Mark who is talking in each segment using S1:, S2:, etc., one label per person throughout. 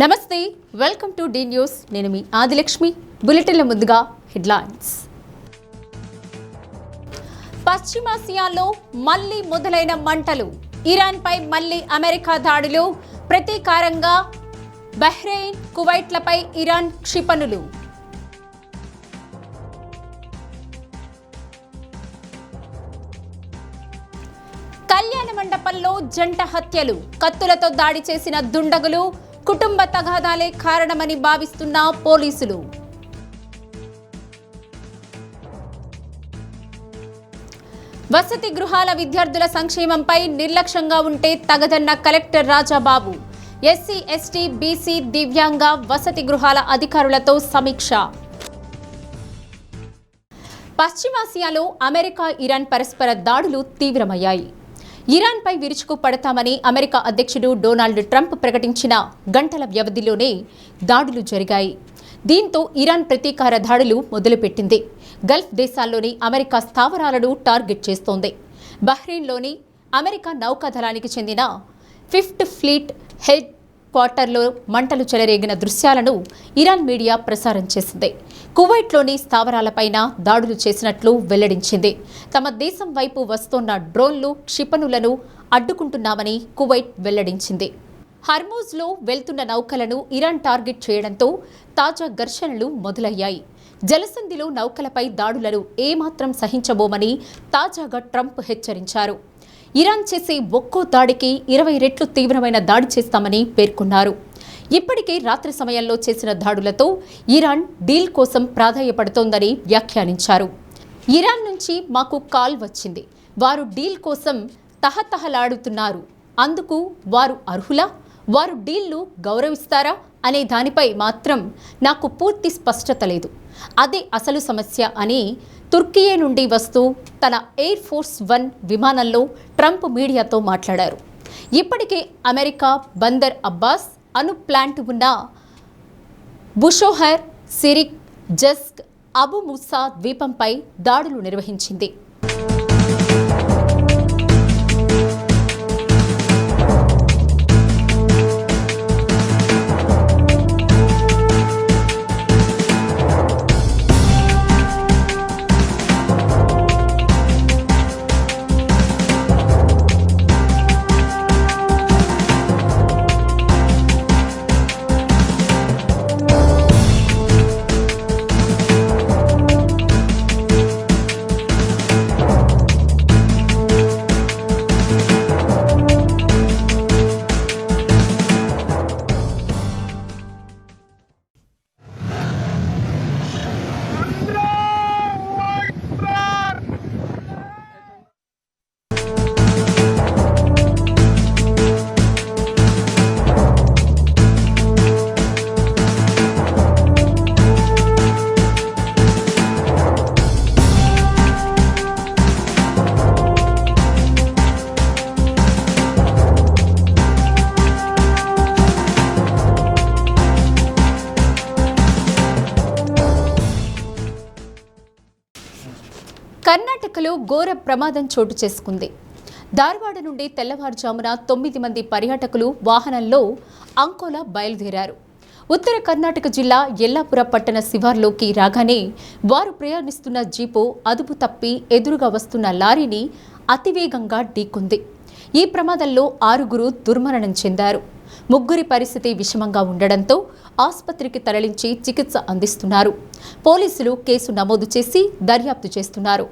S1: నమస్తే, welcome to D news. నేను మీ ఆదిలక్ష్మి. బులెటిన్ల ముందుగా హెడ్లైన్స్. పశ్చిమాసియాలో మళ్లీ మొదలైన మంటలు. ఇరాన్పై మళ్లీ అమెరికా దాడులు. ప్రతీకారంగా బహ్రెయిన్, కువైట్లపై ఇరాన్ క్షిపణులు. కళ్యాణ మండపంలో జంట హత్యలు. కత్తులతో దాడి చేసిన దుండగులు. కుటుంబ తగాదాలే కారణమని భావిస్తున్న పోలీసులు. వసతి గృహాల విద్యార్థుల సంక్షేమంపై నిర్లక్ష్యంగా ఉంటే తగదన్న collector Rajababu. SC, ST, BC, దివ్యాంగ వసతి గృహాల అధికారులతో సమీక్ష. పశ్చిమాసియాలో అమెరికా, ఇరాన్ పరస్పర దాడులు తీవ్రమయ్యాయి. ఇరాన్పై విరుచుకు పడతామని అమెరికా అధ్యక్షుడు డొనాల్డ్ ట్రంప్ ప్రకటించిన గంటల వ్యవధిలోనే దాడులు జరిగాయి. దీంతో ఇరాన్ ప్రతీకార దాడులు మొదలుపెట్టింది. గల్ఫ్ దేశాల్లోని అమెరికా స్థావరాలను టార్గెట్ చేస్తోంది. బహ్రెయిన్లోని అమెరికా నౌకాదళానికి చెందిన 5th ఫ్లీట్ హెడ్ క్వార్టర్లో మంటలు చెలరేగిన దృశ్యాలను ఇరాన్ మీడియా ప్రసారం చేసింది. కువైట్లోని స్థావరాలపైన దాడులు చేసినట్లు వెల్లడించింది. తమ దేశం వైపు వస్తోన్న డ్రోన్లు, క్షిపణులను అడ్డుకుంటున్నామని కువైట్ వెల్లడించింది. హర్మూజ్లో వెళ్తున్న నౌకలను ఇరాన్ టార్గెట్ చేయడంతో తాజా ఘర్షణలు మొదలయ్యాయి. జలసంధిలో నౌకలపై దాడులను ఏమాత్రం సహించబోమని తాజాగా ట్రంప్ హెచ్చరించారు. ఇరాన్ చేసే ఒక్కో దాడికి 20 రెట్లు తీవ్రమైన దాడి చేస్తామని పేర్కొన్నారు. ఇప్పటికే రాత్రి సమయంలో చేసిన దాడులతో ఇరాన్ డీల్ కోసం ప్రాధాన్యపడుతోందని వ్యాఖ్యానించారు. ఇరాన్ నుంచి మాకు కాల్ వచ్చింది. వారు డీల్ కోసం తహతహలాడుతున్నారు. అందుకు వారు అర్హులా? వారు డీల్ను గౌరవిస్తారా అనే దానిపై మాత్రం నాకు పూర్తి స్పష్టత లేదు. అదే అసలు సమస్య అని తుర్కియే నుండి వస్తూ తన ఎయిర్ ఫోర్స్ 1 విమానంలో ట్రంప్ మీడియాతో మాట్లాడారు. ఇప్పటికే అమెరికా బందర్ అబ్బాస్ అణు ప్లాంట్ ఉన్న బుషోహర్, సిరిక్, జస్క్, అబు ముసా ద్వీపంపై దాడులు నిర్వహించింది. కర్ణాటకలో ఘోర ప్రమాదం చోటు చేసుకుంది. ధార్వాడ నుండి తెల్లవారుజామున 9 మంది పర్యాటకులు వాహనంలో అంకోలా బయలుదేరారు. ఉత్తర కర్ణాటక జిల్లా యెల్లాపుర పట్టణ శివార్లోకి రాగానే వారు ప్రయాణిస్తున్న జీపు అదుపు తప్పి ఎదురుగా వస్తున్న లారీని అతివేగంగా ఢీకొంది. ఈ ప్రమాదంలో 6గురు దుర్మరణం చెందారు. 3 పరిస్థితి విషమంగా ఉండడంతో ఆసుపత్రికి తరలించి చికిత్స అందిస్తున్నారు. పోలీసులు కేసు నమోదు చేసి దర్యాప్తు చేస్తున్నారు.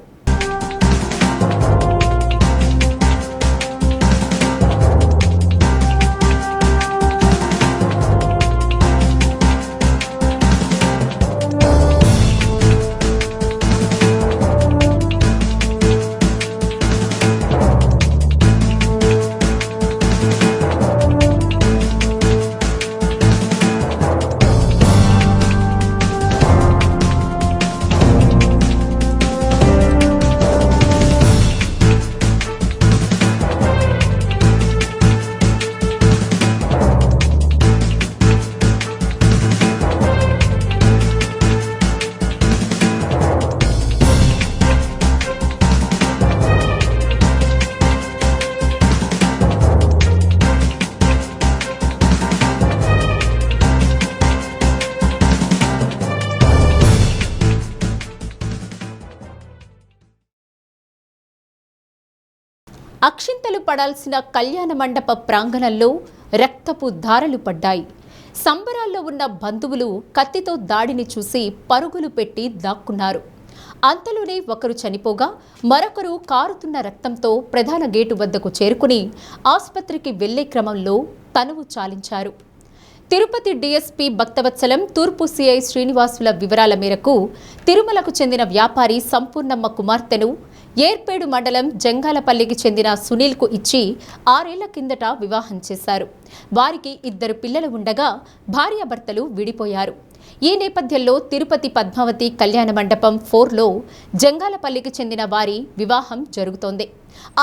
S1: అక్షింతలు పడాల్సిన కళ్యాణ మండప ప్రాంగణంలో రక్తపు ధారలు పడ్డాయి. సంబరాల్లో ఉన్న బంధువులు కత్తితో దాడిని చూసి పరుగులు పెట్టి దాక్కున్నారు. అంతలోనే ఒకరు చనిపోగా మరొకరు కారుతున్న రక్తంతో ప్రధాన గేటు వద్దకు చేరుకుని ఆసుపత్రికి వెళ్లే క్రమంలో తనువు చాలించారు. తిరుపతి డీఎస్పీ భక్తవత్సలం, తూర్పు సిఐ శ్రీనివాసుల వివరాల మేరకు తిరుమలకు చెందిన వ్యాపారి సంపూర్ణమ్మ కుమార్తెను ఏర్పేడు మండలం జంగాలపల్లికి చెందిన సునీల్కు ఇచ్చి 6 ఏళ్ల కిందట వివాహం చేశారు. వారికి 2 పిల్లలు ఉండగా భార్యాభర్తలు విడిపోయారు. ఈ నేపథ్యంలో తిరుపతి పద్మావతి కళ్యాణ మండపం 4లో జంగాలపల్లికి చెందిన వారి వివాహం జరుగుతోంది.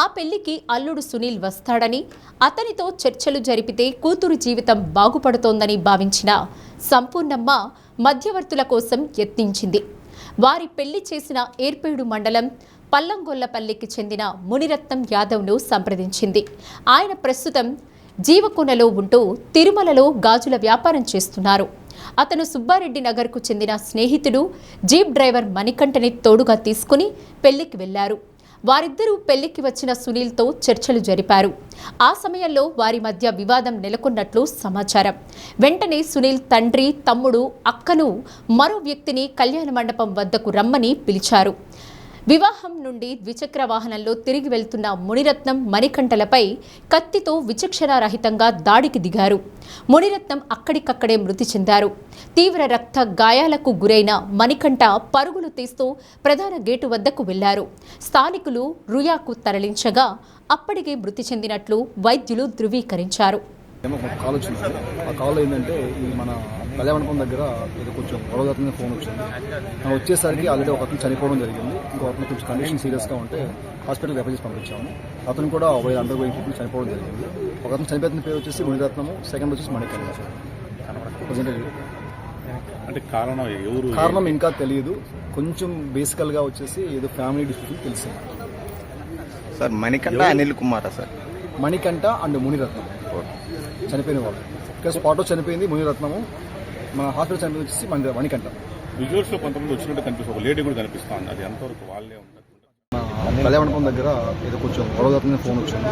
S1: ఆ పెళ్లికి అల్లుడు సునీల్ వస్తాడని, అతనితో చర్చలు జరిపితే కూతురు జీవితం బాగుపడుతోందని భావించిన సంపూర్ణమ్మ మధ్యవర్తుల కోసం యత్నించింది. వారి పెళ్లి చేసిన ఏర్పేడు మండలం పల్లంగొల్లపల్లికి చెందిన మునిరత్నం యాదవ్ను సంప్రదించింది. ఆయన ప్రస్తుతం జీవకొనలో ఉంటూ తిరుమలలో గాజుల వ్యాపారం చేస్తున్నారు. అతను సుబ్బారెడ్డి నగర్కు చెందిన స్నేహితుడు జీప్ డ్రైవర్ మణికంఠని తోడుగా తీసుకుని పెళ్లికి వెళ్లారు. వారిద్దరూ పెళ్లికి వచ్చిన సునీల్తో చర్చలు జరిపారు. ఆ సమయంలో వారి మధ్య వివాదం నెలకొన్నట్లు సమాచారం. వెంటనే సునీల్ తండ్రి, తమ్ముడు, అక్కను మరో వ్యక్తిని కళ్యాణ మండపం వద్దకు రమ్మని పిలిచారు. వివాహం నుండి ద్విచక్ర వాహనంలో తిరిగి వెళ్తున్న మునిరత్నం, మణికంఠలపై కత్తితో విచక్షణారహితంగా దాడికి దిగారు. మునిరత్నం అక్కడికక్కడే మృతి చెందారు. తీవ్ర రక్త గాయాలకు గురైన మణికంఠ పరుగులు తీస్తూ ప్రధాన గేటు వద్దకు వెళ్లారు. స్థానికులు రుయాకు తరలించగా అప్పటికే మృతి చెందినట్లు వైద్యులు ధృవీకరించారు.
S2: ఆ కాల్లో ఏంటంటే మన కళ్యాణ మండపం దగ్గర ఏదో కొంచెం గొడవగా ఫోన్ వచ్చింది. వచ్చేసరికి ఆల్రెడీ ఒక అతను చనిపోవడం జరిగింది. ఇంకో అతను కొంచెం కండిషన్ సీరియస్గా ఉంటే హాస్పిటల్ రెఫర్ చేసి పంపించాము. అతను కూడా అండర్ గోయింగ్ ట్రీట్మెంట్ చనిపోవడం జరిగింది. ఒక అతను చనిపోయిన పేరు వచ్చేసి మునిరత్నము, సెకండ్ వచ్చేసి మణికంఠ.
S3: అంటే కారణం
S2: ఇంకా తెలియదు. కొంచెం బేసికల్గా వచ్చేసి ఏదో ఫ్యామిలీ డిస్ప్యూట్ తెలిసింది
S4: sir. Manikanta, Anil Kumar sir.
S2: Manikanta and Muniratnam చనిపోయిన వాళ్ళు. ఇక్కడ స్పాట్లో చనిపోయింది మునిరత్నము, మన హాస్పిటల్ చనిపోయింది వచ్చేసి మణికంఠ.
S3: విజువల్స్ లో కొంతమంది వచ్చినట్టు కనిపిస్తుంది, ఒక లేడీ కూడా కనిపిస్తుంది. అది ఎంతవరకు వాళ్ళే ఉంటారు?
S2: కళ్యాణ మండపం దగ్గర ఏదో కొంచెం గొడవగా ఫోన్ వచ్చింది.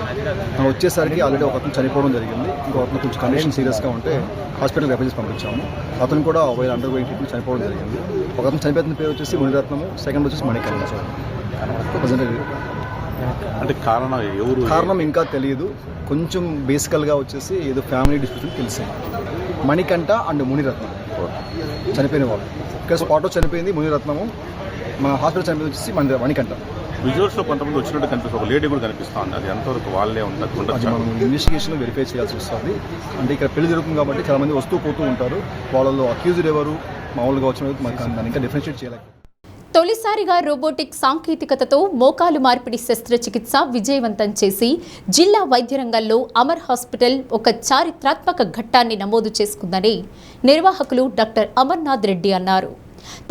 S2: వచ్చేసరికి ఆల్రెడీ ఒక అతను చనిపోవడం జరిగింది. ఇంకో అతను కొంచెం కండిషన్ సీరియస్గా ఉంటే హాస్పిటల్ రెఫర్ చేసి పంపించాము. అతను కూడా అండర్ గోయింగ్ ట్రీట్మెంట్ చనిపోవడం జరిగింది. ఒక అతను చనిపోయిన పేరు వచ్చేసి మునిరత్నము, సెకండ్ వచ్చేసి మణికంఠ.
S3: అంటే
S2: కారణం ఇంకా తెలియదు. కొంచెం బేసికల్గా వచ్చేసి ఏదో ఫ్యామిలీ డిస్ప్యూట్ తెలిసింది. మణికంఠ అండ్ మునిరత్నం చనిపోయిన వాళ్ళు. ఇక్కడ స్పాట్లో చనిపోయింది మునిరత్నము, మన హాస్పిటల్ చనిపోయింది వచ్చేసి మణికంఠ.
S3: విజువల్స్ లో కొంతమంది వచ్చినట్టు కనిపిస్తుంది, ఒక లేడీ కూడా కనిపిస్తుంది. అది ఎంతవరకు వాళ్ళే ఉంటారు?
S2: అది మనం ఇన్వెస్టిగేషన్ వెరిఫై చేయాల్సి వస్తుంది. అంటే ఇక్కడ పెళ్లి జరుగుతుంది కాబట్టి చాలా మంది వస్తూ పోతూ ఉంటారు. వాళ్ళలో అక్యూజ్డ్ ఎవరు, మామూలుగా వచ్చిన దాన్ని ఇంకా డిఫరెన్షియేట్ చేయలేక.
S1: తొలిసారిగా రోబోటిక్ సాంకేతికతతో మోకాలు మార్పిడి శస్త్రచికిత్స విజయవంతం చేసి జిల్లా వైద్య రంగంలో అమర్ హాస్పిటల్ ఒక చారిత్రాత్మక ఘట్టాన్ని నమోదు చేసుకుందని నిర్వాహకులు డాక్టర్ అమర్నాథ్ రెడ్డి అన్నారు.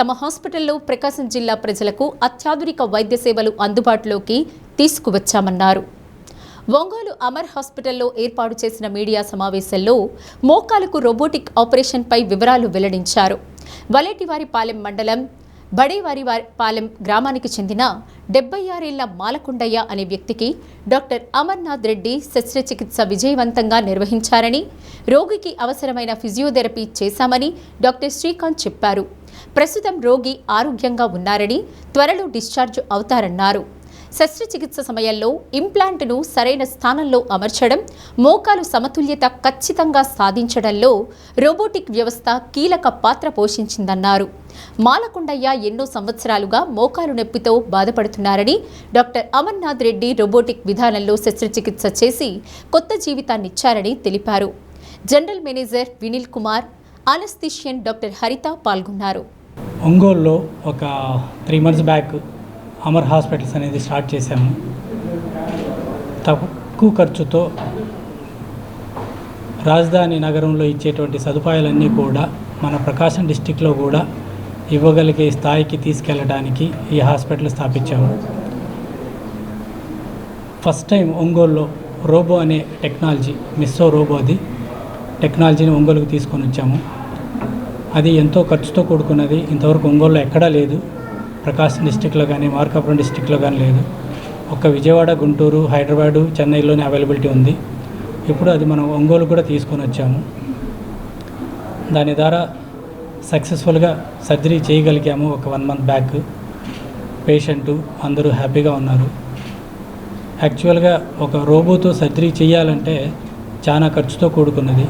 S1: తమ హాస్పిటల్లో ప్రకాశం జిల్లా ప్రజలకు అత్యాధునిక వైద్య సేవలు అందుబాటులోకి తీసుకువచ్చామన్నారు. ఒంగోలు అమర్ హాస్పిటల్లో ఏర్పాటు చేసిన మీడియా సమావేశంలో మోకాలుకు రోబోటిక్ ఆపరేషన్పై వివరాలు వెల్లడించారు. వలేటివారిపాలెం మండలం బడేవారిపాలెం గ్రామానికి చెందిన 76 ఏళ్ల మాలకొండయ్య అనే వ్యక్తికి డాక్టర్ అమర్నాథ్ రెడ్డి శస్త్రచికిత్స విజయవంతంగా నిర్వహించారని, రోగికి అవసరమైన ఫిజియోథెరపీ చేశామని డాక్టర్ శ్రీకాంత్ చెప్పారు. ప్రస్తుతం రోగి ఆరోగ్యంగా ఉన్నారని, త్వరలో డిశ్చార్జ్ అవుతారన్నారు. శస్త్రచికిత్స సమయంలో ఇంప్లాంట్ను సరైన స్థానంలో అమర్చడం, మోకాలు సమతుల్యత ఖచ్చితంగా సాధించడంలో రోబోటిక్ వ్యవస్థ కీలక పాత్ర పోషించిందన్నారు. మాలకొండయ్య ఎన్నో సంవత్సరాలుగా మోకాలు నొప్పితో బాధపడుతున్నారని, డాక్టర్ అమర్నాథ్ రెడ్డి రోబోటిక్ విధానంలో శస్త్రచికిత్స చేసి కొత్త జీవితాన్నిచ్చారని తెలిపారు. General manager Vinil Kumar, anaesthesian doctor Haritha పాల్గొన్నారు.
S5: ఒంగోలులో ఒక 3 months బ్యాక్ అమర్ హాస్పిటల్స్ అనేది స్టార్ట్ చేశాము. తక్కువ ఖర్చుతో రాజధాని నగరంలో ఇచ్చేటువంటి సదుపాయాలన్నీ కూడా మన ప్రకాశం డిస్టిక్లో కూడా ఇవ్వగలిగే స్థాయికి తీసుకెళ్ళడానికి ఈ హాస్పిటల్ స్థాపించాము. ఫస్ట్ టైం ఒంగోలులో రోబో అనే టెక్నాలజీ, మిస్సో రోబోది టెక్నాలజీని ఒంగోలుకు తీసుకొని వచ్చాము. అది ఎంతో ఖర్చుతో కూడుకున్నది. ఇంతవరకు ఒంగోలులో ఎక్కడా లేదు. ప్రకాశం డిస్టిక్లో కానీ మార్కాపురం డిస్టిక్లో కానీ లేదు. ఒక విజయవాడ, గుంటూరు, హైదరాబాదు, చెన్నైలోనే అవైలబిలిటీ ఉంది. ఇప్పుడు అది మనం ఒంగోలు కూడా తీసుకొని వచ్చాము. దాని ద్వారా సక్సెస్ఫుల్గా సర్జరీ చేయగలిగాము. ఒక 1 month బ్యాక్ పేషెంటు అందరూ హ్యాపీగా ఉన్నారు. యాక్చువల్గా ఒక రోబోతో సర్జరీ చేయాలంటే చాలా ఖర్చుతో కూడుకున్నది.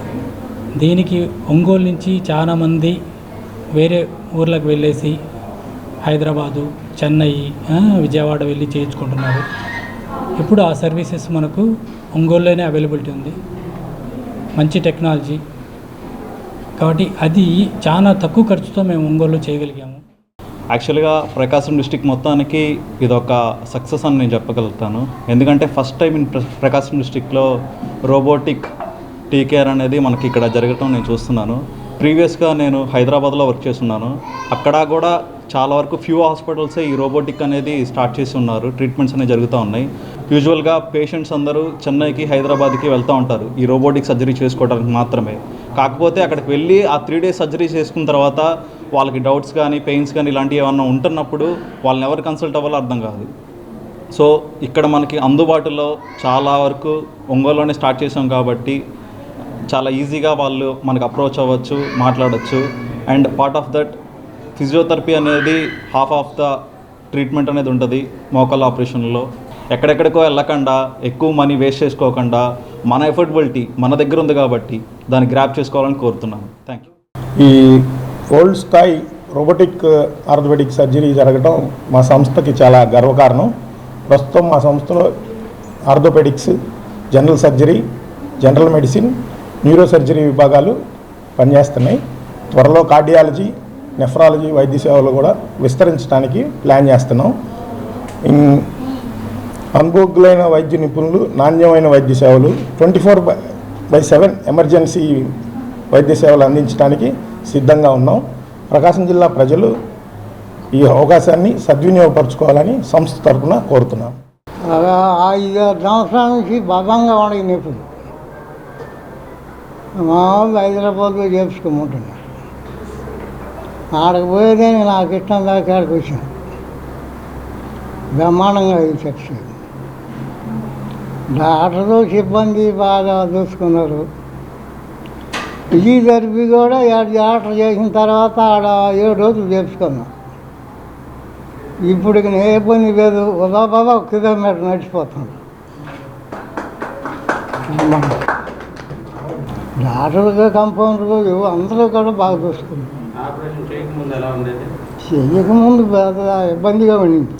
S5: దీనికి ఒంగోలు నుంచి చాలామంది వేరే ఊర్లకు వెళ్ళేసి హైదరాబాదు, చెన్నై, విజయవాడ వెళ్ళి చేయించుకుంటున్నారు. ఇప్పుడు ఆ సర్వీసెస్ మనకు ఒంగోలులోనే అవైలబిలిటీ ఉంది. మంచి టెక్నాలజీ కాబట్టి అది చాలా తక్కువ ఖర్చుతో మేము ఒంగోలులో చేయగలిగాము.
S6: యాక్చువల్గా ప్రకాశం డిస్ట్రిక్ట్ మొత్తానికి ఇదొక సక్సెస్ అని నేను చెప్పగలుగుతాను. ఎందుకంటే ఫస్ట్ టైం ఇన్ ప్రకాశం డిస్ట్రిక్ట్లో రోబోటిక్ టీకేర్ అనేది మనకి ఇక్కడ జరగటం నేను చూస్తున్నాను. ప్రీవియస్గా నేను హైదరాబాద్లో వర్క్ చేస్తున్నాను. అక్కడ కూడా చాలా వరకు ఫ్యూ హాస్పిటల్సే ఈ రోబోటిక్ అనేది స్టార్ట్ చేసి ఉన్నారు. ట్రీట్మెంట్స్ అనేవి జరుగుతూ ఉన్నాయి. యూజువల్గా పేషెంట్స్ అందరూ చెన్నైకి, హైదరాబాద్కి వెళ్తూ ఉంటారు ఈ రోబోటిక్ సర్జరీ చేసుకోవడానికి మాత్రమే. కాకపోతే అక్కడికి వెళ్ళి ఆ 3 days సర్జరీ చేసుకున్న తర్వాత వాళ్ళకి డౌట్స్ కానీ, పెయిన్స్ కానీ ఇలాంటివి ఏమన్నా ఉంటున్నప్పుడు వాళ్ళని ఎవరు కన్సల్ట్ అవ్వాలో అర్థం కాదు. సో ఇక్కడ మనకి అందుబాటులో చాలా వరకు ఒంగోలులోనే స్టార్ట్ చేసాం కాబట్టి చాలా ఈజీగా వాళ్ళు మనకు అప్రోచ్ అవ్వచ్చు, మాట్లాడచ్చు. And part of that physiotherapy అనేది హాఫ్ ఆఫ్ ద ట్రీట్మెంట్ అనేది ఉంటుంది మోకాళ్ళ ఆపరేషన్లో. ఎక్కడెక్కడికో వెళ్ళకుండా, ఎక్కువ మనీ వేస్ట్ చేసుకోకుండా మన ఎఫర్టబిలిటీ మన దగ్గర ఉంది కాబట్టి దాన్ని గ్రాప్ చేసుకోవాలని కోరుతున్నాను. Thank you.
S7: ఈ వరల్డ్ స్థాయి రోబోటిక్ ఆర్థోపెడిక్ సర్జరీ జరగడం మా సంస్థకి చాలా గర్వకారణం. ప్రస్తుతం మా సంస్థలో orthopedics, general surgery, general medicine, neuro surgery విభాగాలు పనిచేస్తున్నాయి. త్వరలో కార్డియాలజీ, నెఫ్రాలజీ వైద్య సేవలు కూడా విస్తరించడానికి ప్లాన్ చేస్తున్నాం. అనుభవజ్ఞులైన వైద్య నిపుణులు, నాణ్యమైన వైద్య సేవలు, 24/7 ఎమర్జెన్సీ వైద్య సేవలు అందించడానికి సిద్ధంగా ఉన్నాం. ప్రకాశం జిల్లా ప్రజలు ఈ అవకాశాన్ని సద్వినియోగపరచుకోవాలని సంస్థ తరఫున కోరుతున్నాం.
S8: 5 సంవత్సరాల నుంచి బలంగా ఉండే నొప్పులు మా వాళ్ళు హైదరాబాద్లో చేర్చుకోమంటున్నారు. ఆడకు పోయేదని నాకు ఇష్టం దాకా ఆడికి వచ్చాను. బ్రహ్మాండంగా ఇది చర్చ. డాక్టర్లు సిబ్బంది బాగా చూసుకున్నారు. ఫిజియోథెరపీ కూడా డాక్టర్ చేసిన తర్వాత ఆడ 7 రోజులు చేర్చుకున్నాం. ఇప్పుడు ఏ ఇబ్బంది లేదు. బాబా 1 కిలోమీటర్ నడిచిపోతుంది. డాక్టర్గా, కంపౌండర్గా అందరూ కూడా బాగా చూసుకున్నారు. చేయకముందు పెద్ద ఇబ్బందిగా ఉండింది.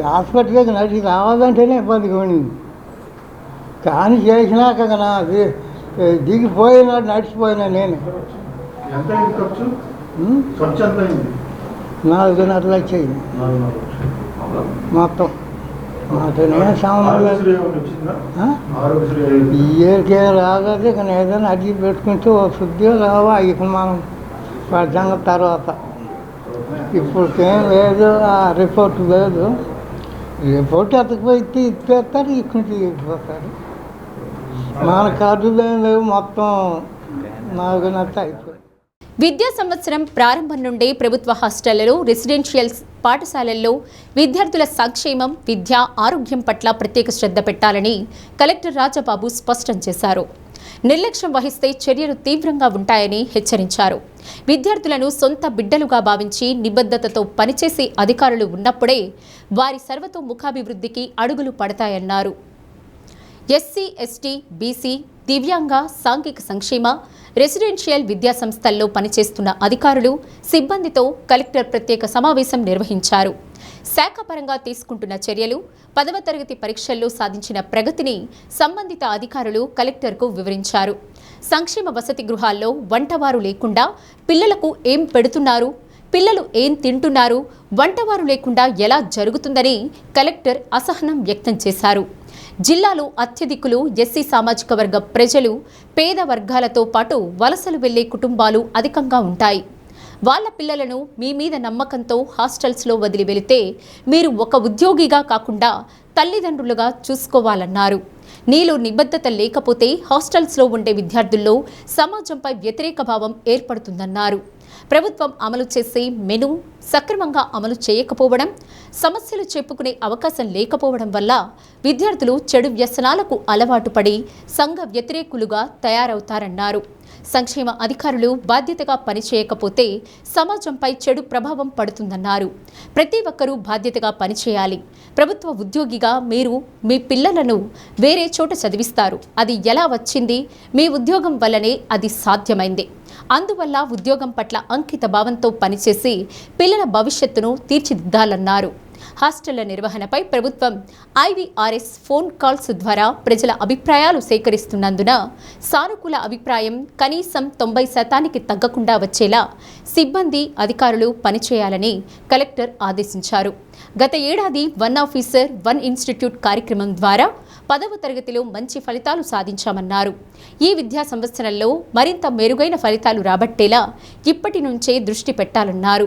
S8: హాస్పిటల్కి నడిచి రావాలంటేనే ఇబ్బందిగా ఉండింది. కానీ చేసినాక అది దిగిపోయినాడు, నడిచిపోయినా నేను 4.5 లక్షలు మొత్తం. మాతోనే సామాన్లు ఇయర్కే రాగదు. ఇక ఏదైనా అడిగి పెట్టుకుంటే ఒక శుద్ధిగా రావా ఇక మనం పడ్డాక తర్వాత. ఇప్పుడుకేం లేదు, ఆ రిపోర్ట్ లేదు. రిపోర్ట్ ఎత్తకపోయి ఇచ్చేస్తారు, ఇక్కడ ఇచ్చిపోతారు. మన ఖర్చులు ఏం లేవు, మొత్తం 4.5 అయిపోయింది.
S1: విద్యా సంవత్సరం ప్రారంభం నుండే ప్రభుత్వ హాస్టళ్లలో, రెసిడెన్షియల్ పాఠశాలల్లో విద్యార్థుల సంక్షేమం, విద్య, ఆరోగ్యం పట్ల ప్రత్యేక శ్రద్ధ పెట్టాలని కలెక్టర్ రాజబాబు స్పష్టం చేశారు. నిర్లక్ష్యం వహిస్తే చర్యలు తీవ్రంగా ఉంటాయని హెచ్చరించారు. విద్యార్థులను సొంత బిడ్డలుగా భావించి నిబద్ధతతో పనిచేసే అధికారులు ఉన్నప్పుడే వారి సర్వతోముఖాభివృద్ధికి అడుగులు పడతాయన్నారు. ఎస్సీ, ఎస్టీ, బీసీ, దివ్యాంగ, సాంఘిక సంక్షేమ, రెసిడెన్షియల్ విద్యా సంస్థల్లో పనిచేస్తున్న అధికారులు, సిబ్బందితో కలెక్టర్ ప్రత్యేక సమావేశం నిర్వహించారు. శాఖపరంగా తీసుకుంటున్న చర్యలు, 10వ తరగతి పరీక్షల్లో సాధించిన ప్రగతిని సంబంధిత అధికారులు కలెక్టర్కు వివరించారు. సంక్షేమ వసతి గృహాల్లో వంటవారు లేకుండా పిల్లలకు ఏం పెడుతున్నారు, పిల్లలు ఏం తింటున్నారు, వంటవారు లేకుండా ఎలా జరుగుతుందని కలెక్టర్ అసహనం వ్యక్తం చేశారు. జిల్లాలో అత్యధికులు ఎస్సీ సామాజిక వర్గ ప్రజలు, పేద వర్గాలతో పాటు వలసలు వెళ్లే కుటుంబాలు అధికంగా ఉంటాయి. వాళ్ళ పిల్లలను మీ మీద నమ్మకంతో హాస్టల్స్లో వదిలి వెళితే మీరు ఒక ఉద్యోగిగా కాకుండా తల్లిదండ్రులుగా చూసుకోవాలన్నారు. నీలో నిబద్ధత లేకపోతే హాస్టల్స్లో ఉండే విద్యార్థుల్లో సమాజంపై వ్యతిరేక భావం ఏర్పడుతుందన్నారు. ప్రభుత్వం అమలు చేసే మెను సక్రమంగా అమలు చేయకపోవడం, సమస్యలు చెప్పుకునే అవకాశం లేకపోవడం వల్ల విద్యార్థులు చెడు వ్యసనాలకు అలవాటు పడి సంఘ వ్యతిరేకులుగా తయారవుతారన్నారు. సంక్షేమ అధికారులు బాధ్యతగా పనిచేయకపోతే సమాజంపై చెడు ప్రభావం పడుతుందన్నారు. ప్రతి ఒక్కరూ బాధ్యతగా పనిచేయాలి. ప్రభుత్వ ఉద్యోగిగా మీరు మీ పిల్లలను వేరే చోట చదివిస్తారు. అది ఎలా వచ్చింది? మీ ఉద్యోగం వల్లనే అది సాధ్యమైంది. అందువల్ల ఉద్యోగం పట్ల అంకిత భావంతో పనిచేసి పిల్లల భవిష్యత్తును తీర్చిదిద్దాలన్నారు. హాస్టళ్ల నిర్వహణపై ప్రభుత్వం IVRS ఫోన్ కాల్స్ ద్వారా ప్రజల అభిప్రాయాలు సేకరిస్తున్నందున సానుకూల అభిప్రాయం కనీసం 90% తగ్గకుండా వచ్చేలా సిబ్బంది, అధికారులు పనిచేయాలని కలెక్టర్ ఆదేశించారు. గత ఏడాది 1 ఆఫీసర్ 1 ఇన్స్టిట్యూట్ కార్యక్రమం ద్వారా 10వ తరగతిలో మంచి ఫలితాలు సాధించామన్నారు. ఈ విద్యా సంవత్సరంలో మరింత మెరుగైన ఫలితాలు రాబట్టేలా ఇప్పటి నుంచే దృష్టి పెట్టాలన్నారు.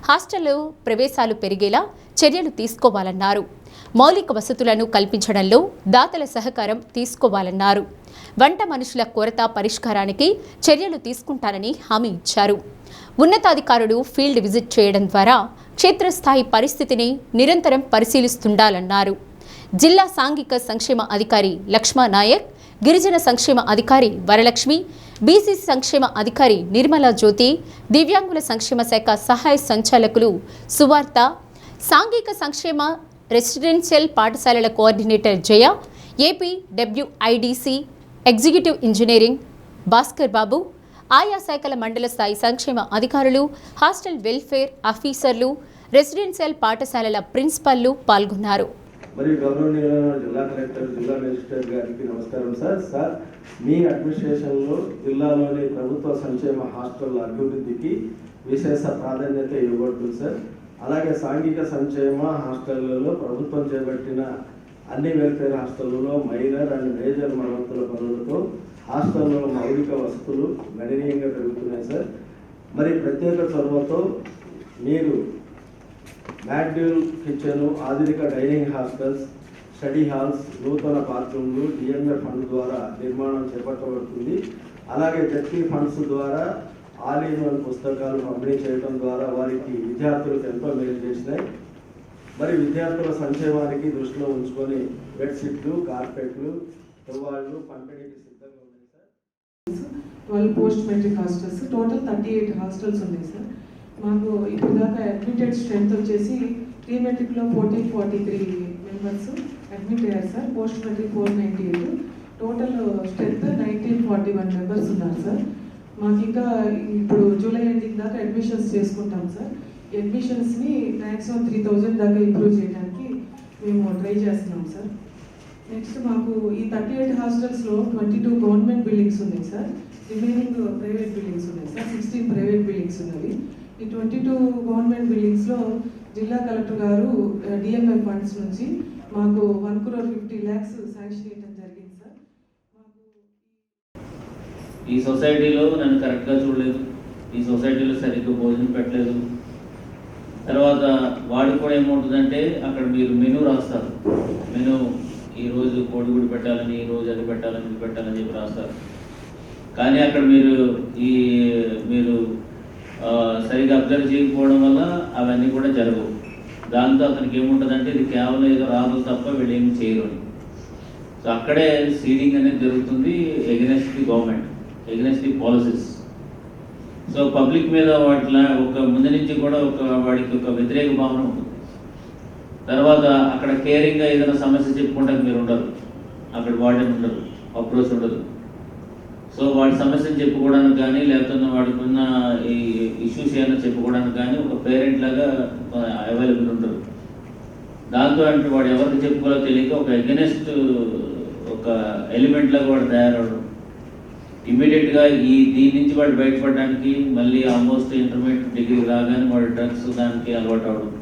S1: హాస్టల్లో ప్రవేశాలు పెరిగేలా చర్యలు తీసుకోవాలన్నారు. మౌలిక వసతులను కల్పించడంలో దాతల సహకారం తీసుకోవాలన్నారు. వంట మనుషుల కొరత పరిష్కారానికి చర్యలు తీసుకుంటారని హామీ ఇచ్చారు. ఉన్నతాధికారులు ఫీల్డ్ విజిట్ చేయడం ద్వారా క్షేత్రస్థాయి పరిస్థితిని నిరంతరం పరిశీలిస్తుండాలన్నారు. జిల్లా సాంఘిక సంక్షేమ అధికారి లక్ష్మా నాయక్, గిరిజన సంక్షేమ అధికారి వరలక్ష్మి, బీసీ సంక్షేమ అధికారి నిర్మలా జ్యోతి, దివ్యాంగుల సంక్షేమ శాఖ సహాయ సంచాలకులు సువార్త, సాంఘిక సంక్షేమ రెసిడెన్షియల్ పాఠశాలల కోఆర్డినేటర్ జయ, APWIDC ఎగ్జిక్యూటివ్ ఇంజనీరింగ్ భాస్కర్ బాబు, ఆయా శాఖల మండల స్థాయి సంక్షేమ అధికారులు, హాస్టల్ వెల్ఫేర్ ఆఫీసర్లు, రెసిడెన్షియల్ పాఠశాలల ప్రిన్సిపల్లు పాల్గొన్నారు.
S9: మరియు గౌరవనీయులైన జిల్లా కలెక్టర్, జిల్లా మేజిస్ట్రేట్ గారికి నమస్కారం సార్. మీ అడ్మినిస్ట్రేషన్లో జిల్లాలోని ప్రభుత్వ సంక్షేమ హాస్టళ్ల అభివృద్ధికి విశేష ప్రాధాన్యత ఇవ్వబడుతుంది సార్. అలాగే సాంఘిక సంక్షేమ హాస్టళ్లలో ప్రభుత్వం చేపట్టిన అన్ని వెల్ఫేర్ హాస్టళ్లలో మైనర్ అండ్ మేజర్ మరమ్మతుల పనులతో హాస్టల్లో మౌలిక వసతులు గణనీయంగా పెరుగుతున్నాయి సార్. మరి ప్రత్యేక చొరవతో మీరు మాడ్యూల్ కిచెన్, ఆధునిక డైనింగ్ హాస్టల్స్, స్టడీ హాల్స్, నూతన బాత్రూమ్లు DMF ఫండ్ ద్వారా నిర్మాణం చేపట్టబడుతుంది. అలాగే జడ్పీ ఫండ్స్ ద్వారా ఆల్-ఇన్-వన్ పుస్తకాలు పంపిణీ చేయడం ద్వారా వారికి విద్యార్థులకు ఎంతో మేలు చేసినాయి. మరి విద్యార్థుల సంక్షేమానికి దృష్టిలో ఉంచుకొని బెడ్షీట్లు, కార్పెట్లు, తువ్వాళ్ళు పంపిణీకి సిద్ధంగా ఉన్నాయి sir.
S10: 12 post matric hostels, total 38 hostels ఉన్నాయి సార్. మాకు ఇప్పుడు దాకా అడ్మిటెడ్ స్ట్రెంత్ వచ్చేసి ప్రీ మెట్రిక్లో 1443 మెంబర్స్ అడ్మిట్ అయ్యారు sir. Post matric 498, total strength 1941 members ఉన్నారు సార్. మాకు ఇంకా ఇప్పుడు జూలై ఎండింగ్ దాకా అడ్మిషన్స్ చేసుకుంటాం సార్. అడ్మిషన్స్ని మ్యాక్సిమం 3000 దాకా ఇంప్రూవ్ చేయడానికి మేము ట్రై చేస్తున్నాం సార్. నెక్స్ట్ మాకు ఈ 38 హాస్టల్స్లో 22 గవర్నమెంట్ బిల్డింగ్స్ ఉన్నాయి సార్. రిమైనింగ్ ప్రైవేట్ బిల్డింగ్స్ ఉన్నాయి సార్. 16 ప్రైవేట్ బిల్డింగ్స్ ఉన్నాయి. ఈ 22 గవర్నమెంట్ బిల్డింగ్స్లో జిల్లా కలెక్టర్ గారు DMF ఫండ్స్ నుంచి మాకు 1,50 lakhs శాంక్షన్ చేయడం జరిగింది సార్.
S11: ఈ సొసైటీలో నన్ను కరెక్ట్గా చూడలేదు, ఈ సొసైటీలో సరిగ్గా భోజనం పెట్టలేదు. తర్వాత వాడికి కూడా ఏమవుతుందంటే అక్కడ మీరు మెనూ రాస్తారు. మెనూ ఈరోజు కోడిగుడి పెట్టాలని, ఈరోజు అది పెట్టాలని, ఇది పెట్టాలని చెప్పి రాస్తారు. కానీ అక్కడ మీరు సరిగ్గా అబ్జర్వ్ చేయకపోవడం వల్ల అవన్నీ కూడా జరగవు. దాంతో అతనికి ఏముంటుందంటే ఇది కేవలం ఏదో రాదు తప్ప వీళ్ళు ఏమి చేయరు అని. సో అక్కడే సీడింగ్ అనేది జరుగుతుంది against the government, against the policies. So public మీద వాటిలో ఒక ముందు నుంచి కూడా వాడికి ఒక వ్యతిరేక భావన ఉంటుంది. తర్వాత అక్కడ కేరింగ్గా ఏదైనా సమస్య చెప్పుకుంటానికి మీరు ఉండరు, అక్కడ వార్డెన్ ఉండరు, అప్రోచ్ ఉండదు. సో వాడి సమస్యను చెప్పుకోవడానికి కానీ లేకపోతే వాడికి ఉన్న ఈ ఇష్యూస్ ఏమైనా చెప్పుకోవడానికి కానీ ఒక పేరెంట్ లాగా అవైలబుల్ ఉంటారు. దాంతో అంటే వాడు ఎవరికి చెప్పుకోవాలో తెలియక ఒక ఎగెనెస్ట్ ఒక ఎలిమెంట్ లాగా వాడు తయారవడం. ఇమ్మీడియట్గా దీని నుంచి వాడు బయటపడడానికి మళ్ళీ ఆల్మోస్ట్ ఇంటర్మీడియట్ డిగ్రీ రాగానే వాడు డ్రగ్స్ దానికి అలవాటు అవ్వడం,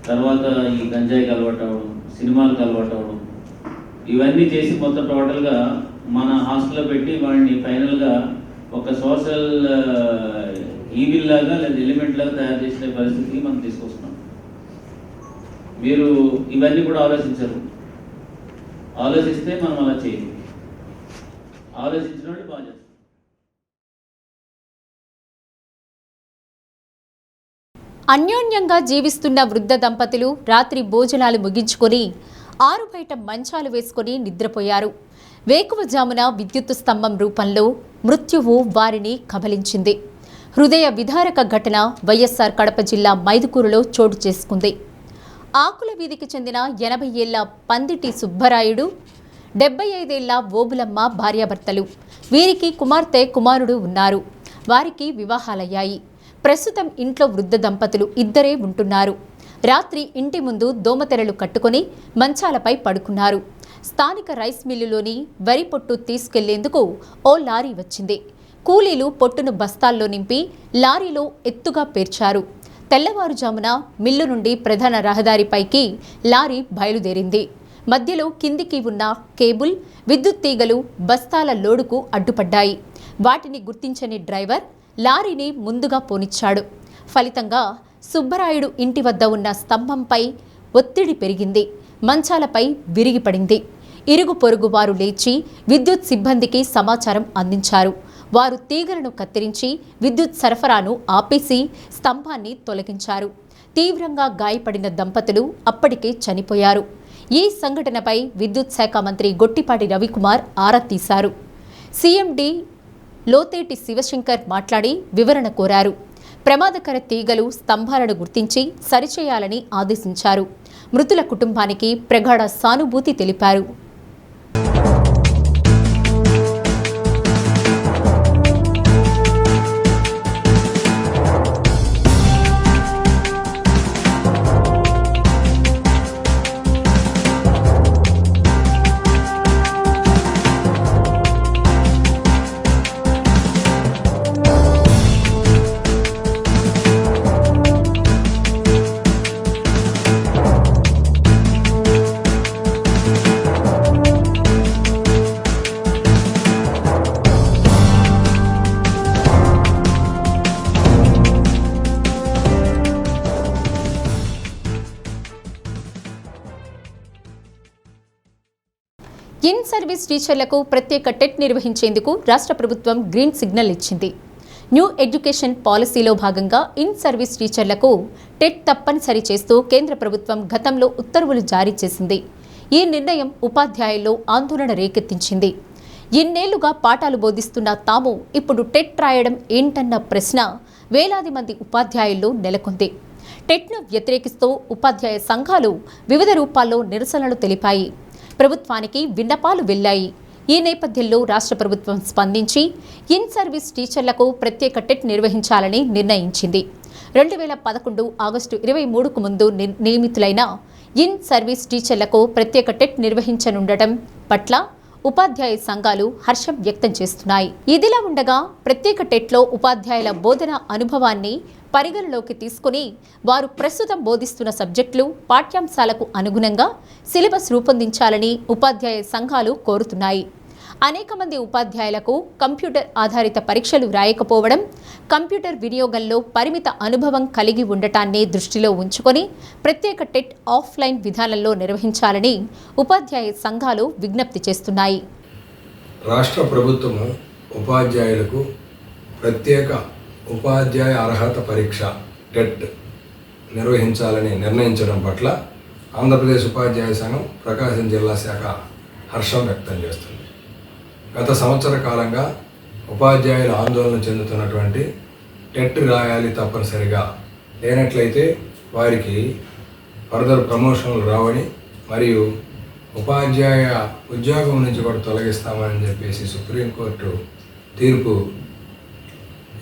S11: తర్వాత ఈ గంజాయికి అలవాటు అవ్వడం, సినిమాలకు అలవాటు అవ్వడం, ఇవన్నీ చేసి మొత్తం టోటల్గా మన హాస్టల్లో పెట్టి వాడిని ఫైనల్గా ఒక సోషల్ ఈవిల్ లాగా లేదా ఎలిమెంట్ లాగా తయారు చేసే పరిస్థితికి మనం తీసుకొస్తున్నాం. మీరు ఇవన్నీ కూడా ఆలోచించరు. ఆలోచిస్తే మనం అలా చేయాలి. ఆలోచించిన వాళ్ళు బాగా చేస్తారు.
S1: అన్యోన్యంగా జీవిస్తున్న వృద్ధ దంపతులు రాత్రి భోజనాలు ముగించుకొని ఆరు బయట మంచాలు వేసుకొని నిద్రపోయారు. వేకువజామున విద్యుత్ స్తంభం రూపంలో మృత్యువు వారిని కబలించింది. హృదయ విదారక ఘటన వైఎస్ఆర్ కడప జిల్లా మైదుకూరులో చోటు చేసుకుంది. ఆకుల వీధికి చెందిన 80 ఏళ్ల పందిటి సుబ్బరాయుడు, 75 ఏళ్ల ఓబులమ్మ భార్యాభర్తలు. వీరికి కుమార్తె, కుమారుడు ఉన్నారు. వారికి వివాహాలయ్యాయి. ప్రస్తుతం ఇంట్లో వృద్ధ దంపతులు ఇద్దరే ఉంటున్నారు. రాత్రి ఇంటి ముందు దోమతెరలు కట్టుకొని మంచాలపై పడుకున్నారు. స్థానిక రైస్ మిల్లులోని వరి పొట్టు తీసుకెళ్లేందుకు ఓ లారీ వచ్చింది. కూలీలు పొట్టును బస్తాల్లో నింపి లారీలో ఎత్తుగా పేర్చారు. తెల్లవారుజామున మిల్లు నుండి ప్రధాన రహదారిపైకి లారీ బయలుదేరింది. మధ్యలో కిందికి ఉన్న కేబుల్, విద్యుత్ తీగలు బస్తాల లోడుకు అడ్డుపడ్డాయి. వాటిని గుర్తించని డ్రైవర్ లారీని ముందుగా పోనిచ్చాడు. ఫలితంగా సుబ్బరాయుడు ఇంటి వద్ద ఉన్న స్తంభంపై ఒత్తిడి పెరిగింది. మంచాలపై విరిగిపడింది. ఇరుగు పొరుగు వారు లేచి విద్యుత్ సిబ్బందికి సమాచారం అందించారు. వారు తీగలను కత్తిరించి విద్యుత్ సరఫరాను ఆపేసి స్తంభాన్ని తొలగించారు. తీవ్రంగా గాయపడిన దంపతులు అప్పటికే చనిపోయారు. ఈ సంఘటనపై విద్యుత్ శాఖ మంత్రి గొట్టిపాటి రవికుమార్ ఆరా తీశారు. సీఎండీ లోతేటి శివశంకర్ మాట్లాడి వివరణ కోరారు. ప్రమాదకర తీగలు, స్తంభాలను గుర్తించి సరిచేయాలని ఆదేశించారు. మృతుల కుటుంబానికి ప్రగాఢ సానుభూతి తెలిపారు. ఇన్ సర్వీస్ టీచర్లకు ప్రత్యేక టెట్ నిర్వహించేందుకు రాష్ట్ర ప్రభుత్వం గ్రీన్ సిగ్నల్ ఇచ్చింది. న్యూ ఎడ్యుకేషన్ పాలసీలో భాగంగా ఇన్ సర్వీస్ టీచర్లకు టెట్ తప్పనిసరి చేస్తూ కేంద్ర ప్రభుత్వం గతంలో ఉత్తర్వులు జారీ చేసింది. ఈ నిర్ణయం ఉపాధ్యాయుల్లో ఆందోళన రేకెత్తించింది. ఇన్నేళ్లుగా పాఠాలు బోధిస్తున్న తాము ఇప్పుడు టెట్ రాయడం ఏంటన్న ప్రశ్న వేలాది మంది ఉపాధ్యాయుల్లో నెలకొంది. టెట్ను వ్యతిరేకిస్తూ ఉపాధ్యాయ సంఘాలు వివిధ రూపాల్లో నిరసనలు తెలిపాయి. ప్రభుత్వానికి విన్నపాలు వెళ్లాయి. ఈ నేపథ్యంలో రాష్ట్ర ప్రభుత్వం స్పందించి ఇన్ సర్వీస్ టీచర్లకు ప్రత్యేక టెట్ నిర్వహించాలని నిర్ణయించింది. 2011 ఆగస్టు 23కు ముందు నియమితులైన ఇన్ సర్వీస్ టీచర్లకు ప్రత్యేక టెట్ నిర్వహించనుండటం పట్ల ఉపాధ్యాయ సంఘాలు హర్షం వ్యక్తం చేస్తున్నాయి. ఇదిలా ఉండగా ప్రత్యేక టెట్లో ఉపాధ్యాయుల బోధన అనుభవాన్ని పరిగణలోకి తీసుకుని వారు ప్రస్తుతం బోధిస్తున్న సబ్జెక్టులు, పాఠ్యాంశాలకు అనుగుణంగా సిలబస్ రూపొందించాలని ఉపాధ్యాయ సంఘాలు కోరుతున్నాయి. అనేక మంది ఉపాధ్యాయులకు కంప్యూటర్ ఆధారిత పరీక్షలు రాయకపోవడం, కంప్యూటర్ వినియోగంలో పరిమిత అనుభవం కలిగి ఉండటాన్ని దృష్టిలో ఉంచుకొని ప్రత్యేక టెట్ ఆఫ్లైన్ విధానంలో నిర్వహించాలని ఉపాధ్యాయ సంఘాలు విజ్ఞప్తి చేస్తున్నాయి.
S12: రాష్ట్ర ప్రభుత్వము ఉపాధ్యాయులకు ప్రత్యేక ఉపాధ్యాయ అర్హత పరీక్ష టెట్ నిర్వహించాలని నిర్ణయించడం పట్ల ఆంధ్రప్రదేశ్ ఉపాధ్యాయ సంఘం ప్రకాశం జిల్లా శాఖ హర్షం వ్యక్తం చేస్తుంది. గత సంవత్సర కాలంగా ఉపాధ్యాయులు ఆందోళన చెందుతున్నటువంటి టెట్ రాయాలి తప్పనిసరిగా, లేనట్లయితే వారికి ఫర్దర్ ప్రమోషన్లు రావని మరియు ఉపాధ్యాయ ఉద్యోగం నుంచి కూడా తొలగిస్తామని చెప్పేసి సుప్రీంకోర్టు తీర్పు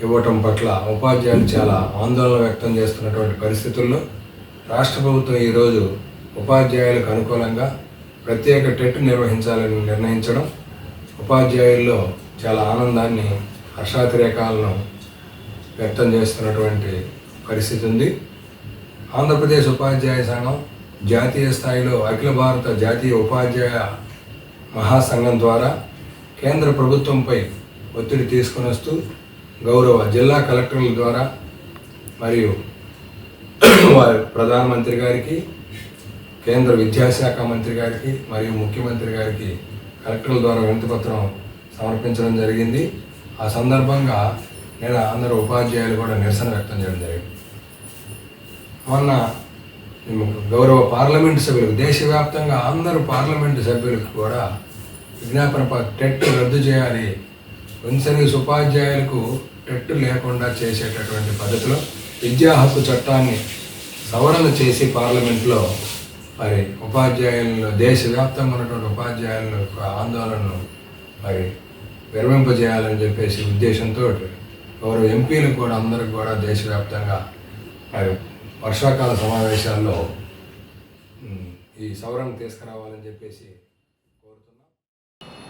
S12: ఇవ్వటం పట్ల ఉపాధ్యాయులు చాలా ఆందోళన వ్యక్తం చేస్తున్నటువంటి పరిస్థితుల్లో రాష్ట్ర ప్రభుత్వం ఈరోజు ఉపాధ్యాయులకు అనుకూలంగా ప్రత్యేక టెట్ నిర్వహించాలని నిర్ణయించడం ఉపాధ్యాయుల్లో చాలా ఆనందాన్ని, హర్షాతిరేకాలను వ్యక్తం చేస్తున్నటువంటి పరిస్థితి ఉంది. ఆంధ్రప్రదేశ్ ఉపాధ్యాయ సంఘం జాతీయ స్థాయిలో అఖిల భారత జాతీయ ఉపాధ్యాయ మహాసంఘం ద్వారా కేంద్ర ప్రభుత్వంపై ఒత్తిడి తీసుకుని వస్తూ గౌరవ జిల్లా కలెక్టర్ల ద్వారా మరియు వారి ప్రధానమంత్రి గారికి, కేంద్ర విద్యాశాఖ మంత్రి గారికి మరియు ముఖ్యమంత్రి గారికి కలెక్టర్ల ద్వారా వినతిపత్రం సమర్పించడం జరిగింది. ఆ సందర్భంగా నేను అందరూ ఉపాధ్యాయులు కూడా నిరసన వ్యక్తం చేయడం జరిగింది. మొన్న గౌరవ పార్లమెంటు సభ్యులకు, దేశవ్యాప్తంగా అందరూ పార్లమెంటు సభ్యులకు కూడా విజ్ఞాపన టెట్ రద్దు చేయాలి, పెన్షనరీస్ ఉపాధ్యాయులకు టెట్ లేకుండా చేసేటటువంటి పద్ధతిలో విద్యా హక్కు చట్టాన్ని సవరణ చేసి పార్లమెంట్లో మరి ఉపాధ్యాయులను, దేశవ్యాప్తంగా ఉన్నటువంటి ఉపాధ్యాయుల యొక్క ఆందోళనను మరి విరమింపజేయాలని చెప్పేసి ఉద్దేశంతో గౌరవ ఎంపీలకు కూడా అందరికి కూడా దేశవ్యాప్తంగా మరి వర్షాకాల సమావేశాల్లో ఈ సవరణ తీసుకురావాలని చెప్పేసి కోరుతున్నాం.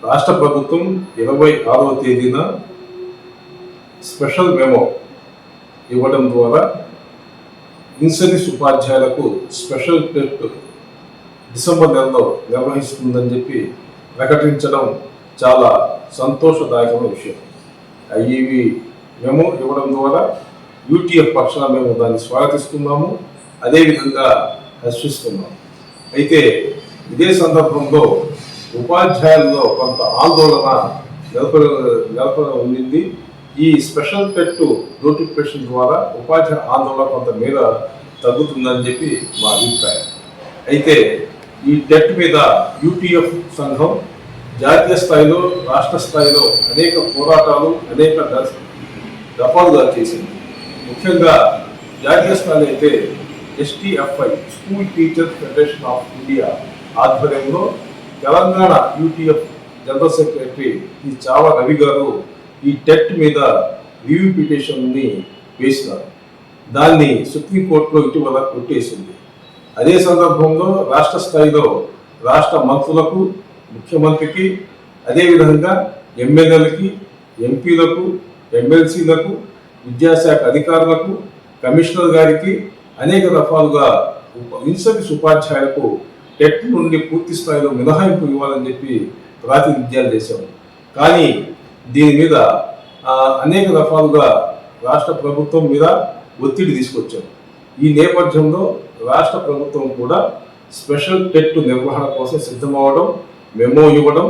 S13: రాష్ట్ర ప్రభుత్వం 26వ తేదీన స్పెషల్ మెమో ఇవ్వడం ద్వారా ఇన్సూరెన్స్ ఉపాధ్యాయులకు స్పెషల్ టెట్ డిసెంబర్ నెలలో నిర్వహిస్తుందని చెప్పి ప్రకటించడం చాలా సంతోషదాయకమైన విషయం. ఈ మెమో ఇవ్వడం ద్వారా యూటీఎఫ్ పక్షాన మేము దాన్ని స్వాగతిస్తున్నాము, అదేవిధంగా హర్షిస్తున్నాము. అయితే ఇదే సందర్భంలో ఉపాధ్యాయుల్లో కొంత ఆందోళన నెలకొని ఉండింది. ఈ స్పెషల్ టెట్ నోటిఫికేషన్ ద్వారా ఉపాధ్యాయ ఆందోళన కొంత మీద తగ్గుతుందని చెప్పి మా అభిప్రాయం. అయితే ఈ టెట్ మీద యూటీఎఫ్ సంఘం జాతీయ స్థాయిలో, రాష్ట్ర స్థాయిలో అనేక పోరాటాలు, అనేక దఫాలుగా చేసింది. ముఖ్యంగా జాతీయ స్థాయిలో అయితే STFI, school teachers federation of India ఆధ్వర్యంలో తెలంగాణ యూటీఎఫ్ జనరల్ సెక్రటరీ ఈ చావా రవి గారు ఈ టెట్ మీద రివ్యూ పిటిషన్ని వేసినారు. దాన్ని సుప్రీంకోర్టులో ఇటీవల కొట్టేసింది. అదే సందర్భంలో రాష్ట్ర స్థాయిలో రాష్ట్ర మంత్రులకు, ముఖ్యమంత్రికి, అదేవిధంగా ఎమ్మెల్యేలకి, ఎంపీలకు, ఎమ్మెల్సీలకు, విద్యాశాఖ అధికారులకు, కమిషనర్ గారికి అనేక దఫాలుగా ఇన్సూరెన్స్ ఉపాధ్యాయులకు టెట్ నుండి పూర్తి స్థాయిలో మినహాయింపు ఇవ్వాలని చెప్పి ప్రాతినిధ్యాలు చేశాము. కానీ దీని మీద అనేక దఫాలుగా రాష్ట్ర ప్రభుత్వం మీద ఒత్తిడి తీసుకొచ్చాము. ఈ నేపథ్యంలో రాష్ట్ర ప్రభుత్వం కూడా స్పెషల్ టెట్ నిర్వహణ కోసం సిద్ధమవడం, మెమో ఇవ్వడం,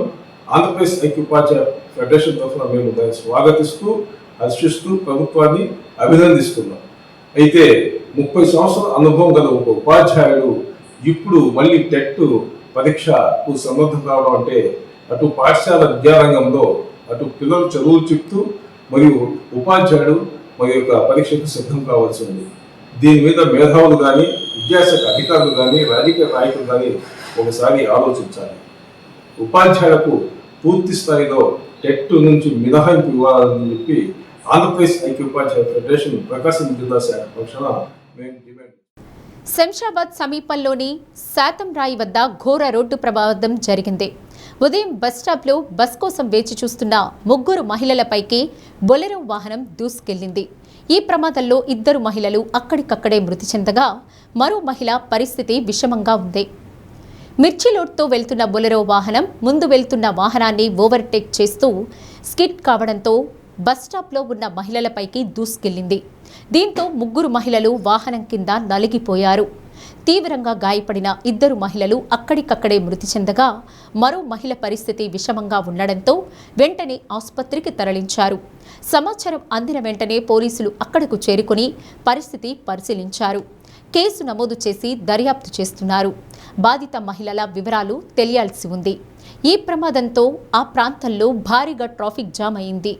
S13: ఆంధ్రప్రదేశ్ ఐక్యోపాధ్యాయ ఫెడరేషన్ తరఫున మేము దాన్ని స్వాగతిస్తూ, హర్షిస్తూ ప్రభుత్వాన్ని అభినందిస్తున్నాం. అయితే 30 సంవత్సరాల అనుభవం గల ఒక ఉపాధ్యాయుడు ఇప్పుడు మళ్ళీ టెట్ పరీక్షకు సమర్థం కావడం అంటే అటు పాఠశాల విద్యారంగంలో, అటు పిల్లలు చదువులు చెప్తూ మరియు ఉపాధ్యాయుడు మరి యొక్క పరీక్షకు సిద్ధం కావాల్సి ఉంది. దీని మీద మేధావులు కానీ, విద్యాశాఖ అధికారులు కానీ, రాజకీయ నాయకులు కానీ ఒకసారి ఆలోచించాలి. ఉపాధ్యాయులకు పూర్తి స్థాయిలో టెట్ నుంచి మినహాయింపు ఇవ్వాలని చెప్పి ఆంధ్రప్రదేశ్ ఐక్యోపాధ్యాయ ఫెడరేషన్ ప్రకాశం జిల్లా శాఖ పక్షాన మేము డిమాండ్.
S1: శంషాబాద్ సమీపంలోని శాతంరాయి వద్ద ఘోర రోడ్డు ప్రమాదం జరిగింది. ఉదయం బస్టాప్లో బస్ కోసం వేచి చూస్తున్న 3 మహిళలపైకి బొలెరో వాహనం దూసుకెళ్లింది. ఈ ప్రమాదంలో 2 మహిళలు అక్కడికక్కడే మృతి చెందగా మరో మహిళ పరిస్థితి విషమంగా ఉంది. మిర్చి లోడ్తో వెళ్తున్న బొలెరో వాహనం ముందు వెళ్తున్న వాహనాన్ని ఓవర్టేక్ చేస్తూ స్కిడ్ కావడంతో బస్టాప్లో ఉన్న మహిళలపైకి దూసుకెళ్లింది. దీంతో 3 మహిళలు వాహనం కింద నలిగిపోయారు. తీవ్రంగా గాయపడిన 2 మహిళలు అక్కడికక్కడే మృతి చెందగా మరో మహిళ పరిస్థితి విషమంగా ఉండడంతో వెంటనే ఆసుపత్రికి తరలించారు. సమాచారం అందిన వెంటనే పోలీసులు అక్కడకు చేరుకుని పరిస్థితి పరిశీలించారు. కేసు నమోదు చేసి దర్యాప్తు చేస్తున్నారు. బాధిత మహిళల వివరాలు తెలియాల్సి ఉంది. ఈ ప్రమాదంతో ఆ ప్రాంతంలో భారీగా ట్రాఫిక్ జామ్ అయింది.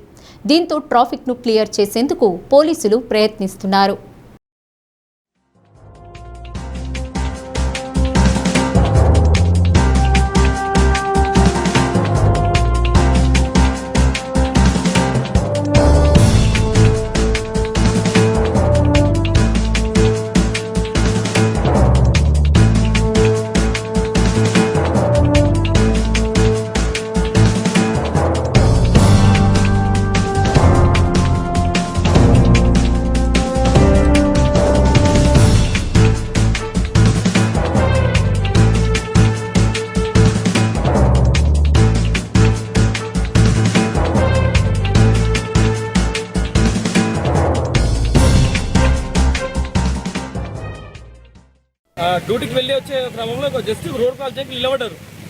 S1: దీంతో ట్రాఫిక్ను క్లియర్ చేసేందుకు పోలీసులు ప్రయత్నిస్తున్నారు.
S14: డ్యూటీకి వెళ్ళి వచ్చే క్రమంలో జస్ట్ రోడ్ క్రాస్ చేయడానికి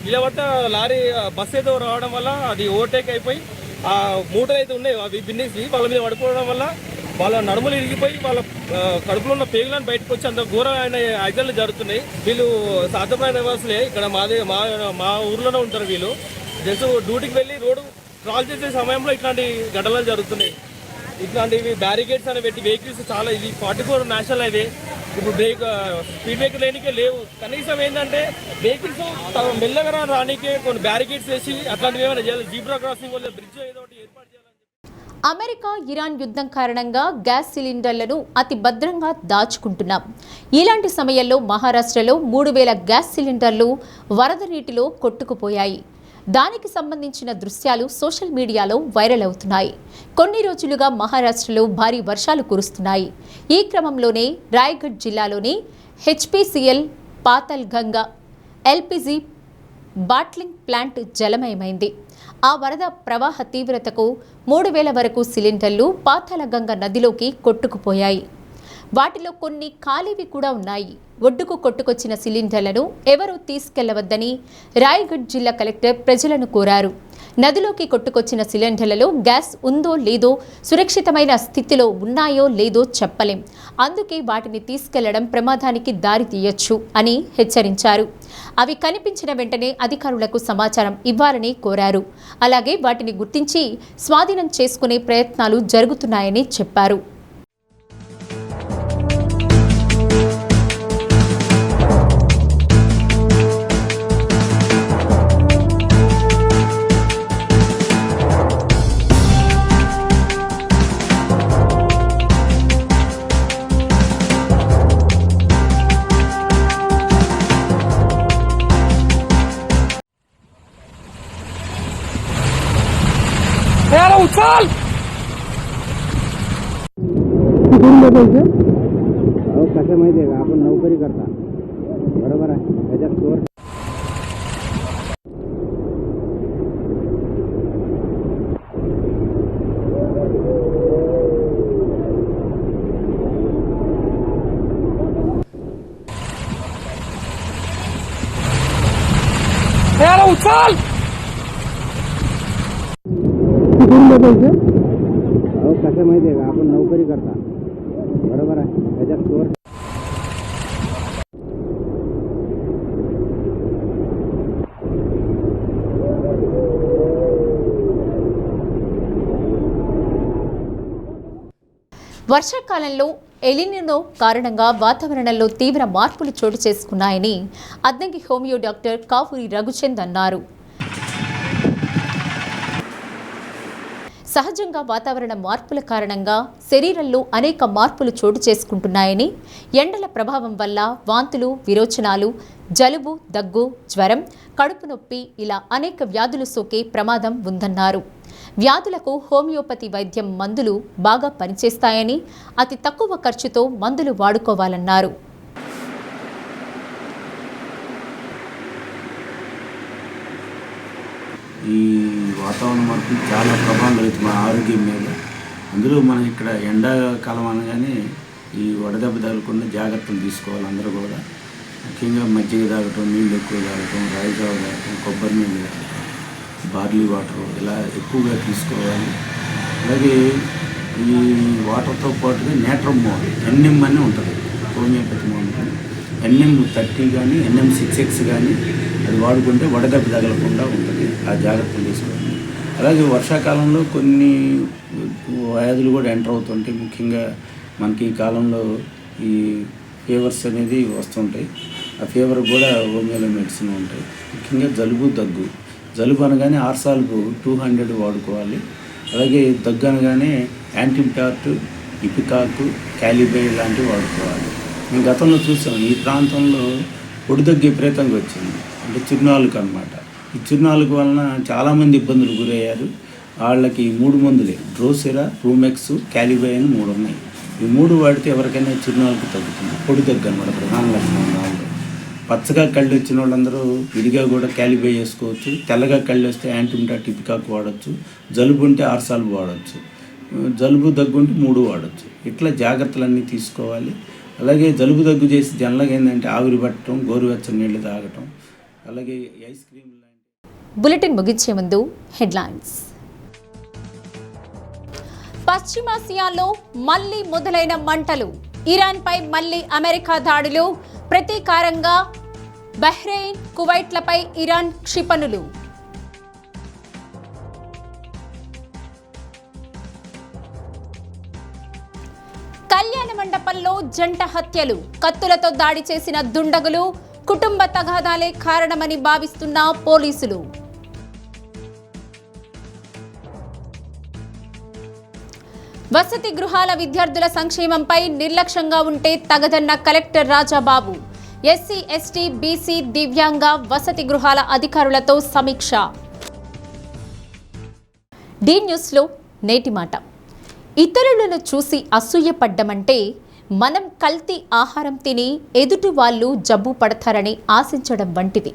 S14: నిలబడ్డ లారీ బస్ ఏదో రావడం వల్ల అది ఓవర్టేక్ అయిపోయి ఆ మూటలు అయితే ఉన్నాయి అవి బిన్నేసి వాళ్ళ మీద పడిపోవడం వల్ల వాళ్ళ నడుములు ఇరిగిపోయి వాళ్ళ కడుపులో ఉన్న పేగులను బయటకు వచ్చి అంత ఘోరమైన యాక్సిడెంట్లు జరుగుతున్నాయి. వీళ్ళు సాధ్యమైన నివాసులే, ఇక్కడ మా ఊర్లోనే ఉంటారు వీళ్ళు. జస్ట్ డ్యూటీకి వెళ్ళి రోడ్డు క్రాస్ చేసే సమయంలో ఇట్లాంటి ఘటనలు జరుగుతున్నాయి. ఇట్లాంటివి బ్యారికేడ్స్ అని పెట్టి వెహికల్స్ చాలా, ఇది 44 నేషనల్ హైవే, ఇప్పుడు స్పీడ్ బ్రేక్ లేనికే లేవు. కనీసం ఏంటంటే వెహికల్స్ మెల్లగా రానికే కొన్ని బ్యారికేడ్స్ వేసి అట్లాంటివి ఏమైనా చేయాలి. జీబ్రా క్రాసింగ్ వల్ల బ్రిడ్జ్ ఏదో ఒకటి ఏర్పాటు చేయాలి.
S1: అమెరికా ఇరాన్ యుద్ధం కారణంగా గ్యాస్ సిలిండర్లను అతి భద్రంగా దాచుకుంటున్నాం. ఇలాంటి సమయంలో మహారాష్ట్రలో 3000 గ్యాస్ సిలిండర్లు వరద నీటిలో కొట్టుకుపోయాయి. దానికి సంబంధించిన దృశ్యాలు సోషల్ మీడియాలో వైరల్ అవుతున్నాయి. కొన్ని రోజులుగా మహారాష్ట్రలో భారీ వర్షాలు కురుస్తున్నాయి. ఈ క్రమంలోనే రాయగఢ్ జిల్లాలోని హెచ్పిసిఎల్ పాతల్గంగా ఎల్పిజి బాట్లింగ్ ప్లాంట్ జలమయమైంది. ఆ వరద ప్రవాహ తీవ్రతకు 3000 వరకు సిలిండర్లు పాతాళగంగ నదిలోకి కొట్టుకుపోయాయి. వాటిలో కొన్ని ఖాళీవి కూడా ఉన్నాయి. ఒడ్డుకు కొట్టుకొచ్చిన సిలిండర్లను ఎవరూ తీసుకెళ్లవద్దని రాయగఢ్ జిల్లా కలెక్టర్ ప్రజలను కోరారు. నదిలోకి కొట్టుకొచ్చిన సిలిండర్లలో గ్యాస్ ఉందో లేదో, సురక్షితమైన స్థితిలో ఉన్నాయో లేదో చెప్పలేం. అందుకే వాటిని తీసుకెళ్లడం ప్రమాదానికి దారి తీయొచ్చు అని హెచ్చరించారు. అవి కనిపించిన వెంటనే అధికారులకు సమాచారం ఇవ్వాలని కోరారు. అలాగే వాటిని గుర్తించి స్వాధీనం చేసుకునే ప్రయత్నాలు జరుగుతున్నాయని చెప్పారు.
S14: उछाल
S15: कसं माहिती आहे का, आपण नोकरी करता बरोबर आहे, त्याच्यात चोर
S14: उछाल
S15: कसं माहिती आहे का, आपण नोकरी करता बरोबर आहे, त्याच्यात चोर
S1: వర్షాకాలంలో ఎలినినో కారణంగా వాతావరణంలో తీవ్ర మార్పులు చోటు చేసుకున్నాయని అద్దంకి హోమియో డాక్టర్ కావూరి రఘుచంద్ అన్నారు. సహజంగా వాతావరణ మార్పుల కారణంగా శరీరంలో అనేక మార్పులు చోటు చేసుకుంటున్నాయని, ఎండల ప్రభావం వల్ల వాంతులు, విరోచనాలు, జలుబు, దగ్గు, జ్వరం, కడుపు నొప్పి ఇలా అనేక వ్యాధులు సోకే ప్రమాదం ఉందన్నారు. వ్యాధులకు హోమియోపతి వైద్యం మందులు బాగా పనిచేస్తాయని, అతి తక్కువ ఖర్చుతో మందులు వాడుకోవాలన్నారు.
S16: ఈ వాతావరణ మార్పులు చాలా ప్రభావం కలుగుతుంది మన ఆరోగ్యం మీద. అందులో మనం ఇక్కడ ఎండాకాలం అనగానే ఈ వడదెబ్బ తగలకుండా జాగ్రత్తలు తీసుకోవాలి అందరూ కూడా. ముఖ్యంగా మజ్జిగ తాగటం, నీళ్ళు ఎక్కువ తాగటం, రాయి జావ తాగటం, కొబ్బరి నీళ్ళు తాగటం, బార్లీ వాటర్ ఇలా ఎక్కువగా తీసుకోవాలి. అలాగే ఈ వాటర్తో పాటుగా నేట్రమ్ మోడ్ ఎన్ఎం అని ఉంటుంది హోమియోపతి మందు. NM30 కానీ NM6X కానీ అది వాడుకుంటే వడదెబ్బ తగలకుండా ఉంటుంది. ఆ జాగ్రత్తలు తీసుకోవాలి. అలాగే వర్షాకాలంలో కొన్ని వ్యాధులు కూడా ఎంటర్ అవుతుంటాయి. ముఖ్యంగా మనకి ఈ కాలంలో ఈ ఫీవర్స్ అనేది వస్తుంటాయి. ఆ ఫీవర్ కూడా హోమియోలో మెడిసిన్ ఉంటాయి. ముఖ్యంగా జలుబు, దగ్గు. జలుబు అనగానే ఆర్సాల్బు 200 వాడుకోవాలి. అలాగే దగ్గు అనగానే యాంటీటార్ట్, ఇపికాకు, క్యాలిబే లాంటివి వాడుకోవాలి. మేము గతంలో చూసాం ఈ ప్రాంతంలో పొడి దగ్గు విపరీతంగా వచ్చింది. అంటే చిరునాలుగు అనమాట. ఈ చిరునాలుగు వలన చాలామంది ఇబ్బందులు గురయ్యారు. వాళ్ళకి 3 మందులే, డ్రోసెరా, రూమెక్స్, క్యాలిబే అని 3 ఉన్నాయి. ఈ 3 వాడితే ఎవరికైనా చిరునాలుగు తగ్గుతుంది. పొడి దగ్గు అనమాట ప్రధాన లక్షణం. వాళ్ళు పచ్చగా కళ్ళు వచ్చిన వాళ్ళందరూ విడిగా కూడా క్యాలిబే చేసుకోవచ్చు. తెల్లగా కళ్ళు వస్తే యాంటీటార్ట్, ఇపికాకు వాడచ్చు. జలుబు ఉంటే ఆర్సాల్బు వాడచ్చు. జలుబు దగ్గు ఉంటే 3 వాడచ్చు. ఇట్లా జాగ్రత్తలన్నీ తీసుకోవాలి. అలాగే జలుబు దగ్గు చేసి జనరల్గా ఏంటంటే ఆవిరి పట్టడం, గోరువెచ్చని నీళ్లు తాగటం, అలాగే ఐస్ క్రీమ్ లాంటి.
S1: బులెటిన్ ముగించే ముందు హెడ్లైన్స్. పశ్చిమాసియాలో మళ్లీ మొదలైన మంటలు. ఇరాన్పై మళ్లీ అమెరికా దాడులు. ప్రతీకారంగా బహ్రెయిన్, కువైట్లపై ఇరాన్ క్షిపణులు. కళ్యాణ మండపంలో జంట హత్యలు. కత్తులతో దాడి చేసిన దుండగులు. కుటుంబ తగాదాలే కారణమని భావిస్తున్న పోలీసులు. వసతి గృహాల విద్యార్థుల సంక్షేమంపై నిర్లక్ష్యంగా ఉంటే తగదన్న collector Rajababu. SC, ST, BC, దివ్యాంగ వసతి గృహాల అధికారులతో సమీక్ష. డి న్యూస్లో నేటి మాట. ఇతరులను చూసి అసూయపడ్డమంటే మనం కల్తీ ఆహారం తిని ఎదుటి వాళ్ళు జబ్బు పడతారని ఆశించడం వంటిది.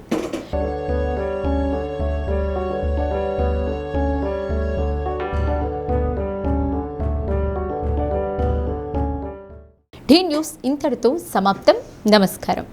S1: డి న్యూస్ ఇంతటితో సమాప్తం. నమస్కారం.